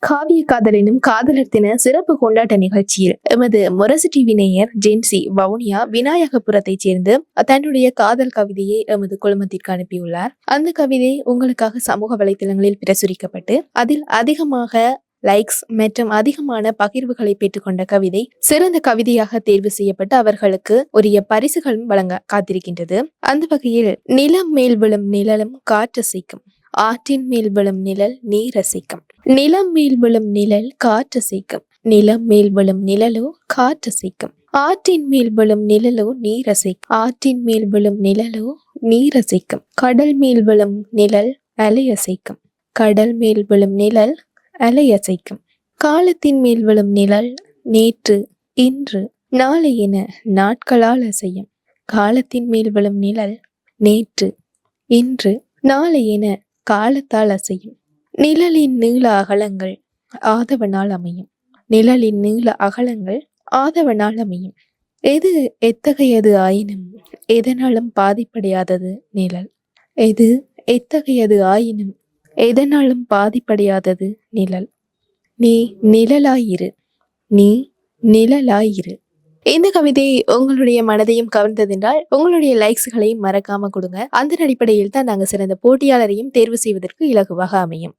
காவிய காதல் எனும் காதலர் தின சிறப்பு கொண்டாட்ட நிகழ்ச்சியில் எமது முரசு டிவி நேயர் ஜென்சி வவுனியா விநாயகபுரத்தைச் சேர்ந்து தன்னுடைய காதல் கவிதையை எமது குழுமத்திற்கு அனுப்பியுள்ளார். அந்த கவிதை உங்களுக்காக சமூக வலைதளங்களில் பிரசுரிக்கப்பட்டு அதில் அதிகமாக லைக்ஸ் மற்றும் அதிகமான பகிர்வுகளை பெற்றுக்கொண்ட கவிதை சிறந்த கவிதையாக தேர்வு செய்யப்பட்டு அவர்களுக்கு உரிய பரிசுகளும் வழங்க காத்திருக்கின்றது. அந்த வகையில் நிலம் மேல் விழும் நிழலும் காற்றசைக்கும், ஆற்றின் மேல் விழும் நிழல் நீர் ரசிக்கும், நிலம் மேல் விழும் நிழல் காற்றசைக்கும், நிலம் மேல் விழும் நிழலோ காற்றசைக்கும், ஆற்றின் மேல் விழும் நிழலோ நீரசைக்கும், ஆற்றின் மேல் விழும் நிழலோ நீரசைக்கும், கடல் மேல் விழும் நிழல் அலையசைக்கும், கடல் மேல் விழும் நிழல் அலையசைக்கும், காலத்தின் மேல் விழும் நிழல் நேற்று இன்று நாளை என நாட்களால் அசையும், காலத்தின் மேல் விழும் நிழல் நேற்று இன்று நாளை என காலத்தால் அசையும், நிழலின் நீள அகலங்கள் ஆதவனால் அமையும், நிழலின் நீள அகலங்கள் ஆதவனால் அமையும், எது எத்தகையது ஆயினும் எதனாலும் பாதிப்படையாதது நிழல், எது எத்தகையது ஆயினும் எதனாலும் பாதிப்படையாதது நிழல், நீ நிழலாயிரு, நீ நிழலாயிரு. இந்த கவிதை உங்களுடைய மனதையும் கவர்ந்ததென்றால் உங்களுடைய லைக்ஸ்களையும் மறக்காம கொடுங்க. அந்த அடிப்படையில் தான் நாங்கள் சிறந்த போட்டியாளரையும் தேர்வு செய்வதற்கு இலகுவாக அமையும்.